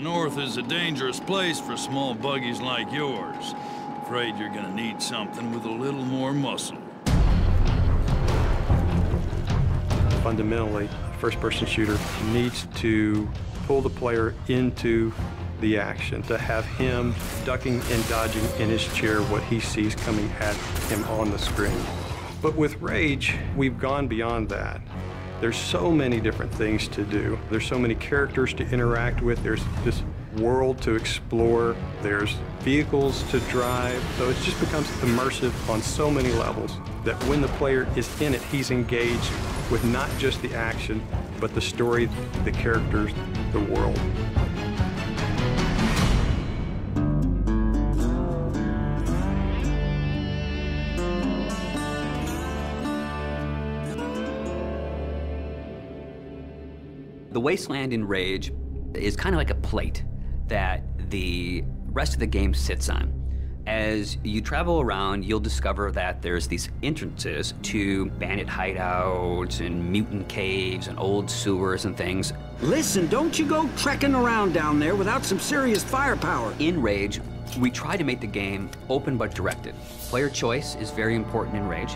North is a dangerous place for small buggies like yours. Afraid you're gonna need something with a little more muscle. Fundamentally, a first-person shooter needs to pull the player into the action, to have him ducking and dodging in his chair what he sees coming at him on the screen. But with Rage, we've gone beyond that. There's so many different things to do. There's so many characters to interact with. There's this world to explore. There's vehicles to drive. So it just becomes immersive on so many levels that when the player is in it, he's engaged with not just the action, but the story, the characters, the world. The Wasteland in Rage is kind of like a plate that the rest of the game sits on. As you travel around, you'll discover that there's these entrances to bandit hideouts and mutant caves and old sewers and things. Listen, don't you go trekking around down there without some serious firepower. In Rage, we try to make the game open but directed. Player choice is very important in Rage.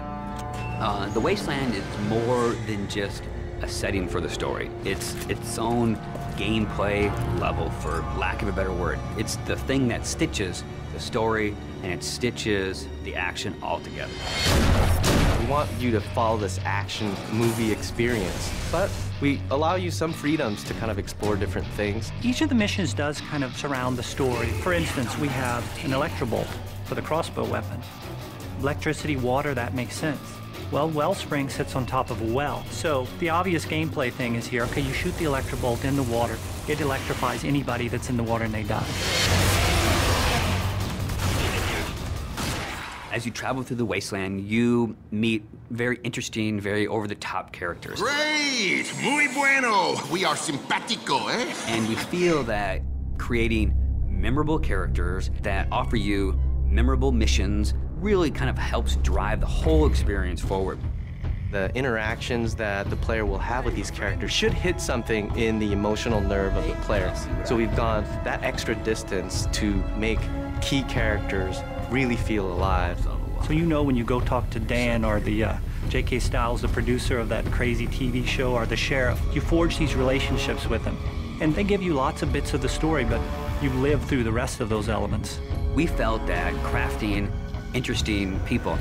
The Wasteland is more than just a setting for the story. It's its own gameplay level, for lack of a better word. It's the thing that stitches the story and it stitches the action all together. We want you to follow this action movie experience, but we allow you some freedoms to kind of explore different things. Each of the missions does kind of surround the story. For instance, we have an electrobolt for the crossbow weapon. Electricity, water, that makes sense. Well, Wellspring sits on top of a well. So the obvious gameplay thing is here, okay, you shoot the electrobolt in the water. It electrifies anybody that's in the water and they die. As you travel through the Wasteland, you meet very interesting, very over-the-top characters. Great! Muy bueno! We are simpático, eh? And you feel that creating memorable characters that offer you memorable missions really kind of helps drive the whole experience forward. The interactions that the player will have with these characters should hit something in the emotional nerve of the player. So we've gone that extra distance to make key characters really feel alive. So you know when you go talk to Dan or the J.K. Stiles, the producer of that crazy TV show, or the sheriff, you forge these relationships with them. And they give you lots of bits of the story, but you live through the rest of those elements. We felt that crafting interesting people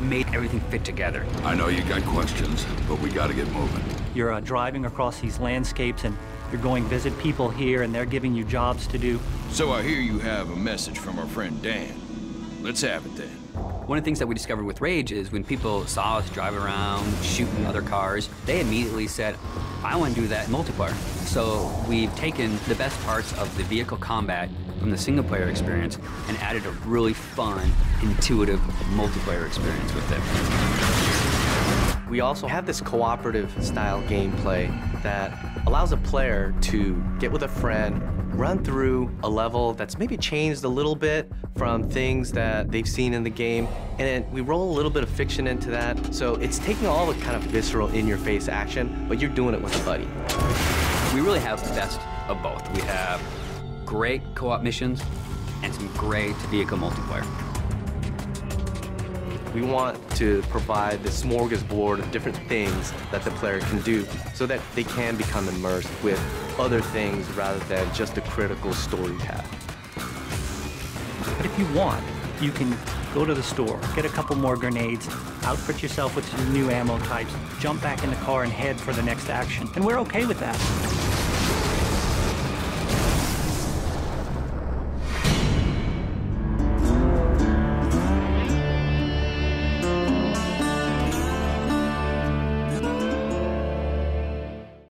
made everything fit together. I know you got questions, but we gotta get moving. You're driving across these landscapes and you're going visit people here and they're giving you jobs to do. So I hear you have a message from our friend Dan. Let's have it then. One of the things that we discovered with Rage is when people saw us drive around shooting other cars, they immediately said, I want to do that in multiplayer. So we've taken the best parts of the vehicle combat from the single-player experience and added a really fun, intuitive multiplayer experience with it. We also have this cooperative style gameplay that allows a player to get with a friend, run through a level that's maybe changed a little bit from things that they've seen in the game, and then we roll a little bit of fiction into that. So it's taking all the kind of visceral, in-your-face action, but you're doing it with a buddy. We really have the best of both. We have great co-op missions and some great vehicle multiplayer. We want to provide this smorgasbord of different things that the player can do so that they can become immersed with other things rather than just a critical story path. But if you want, you can go to the store, get a couple more grenades, outfit yourself with some new ammo types, jump back in the car and head for the next action. And we're okay with that.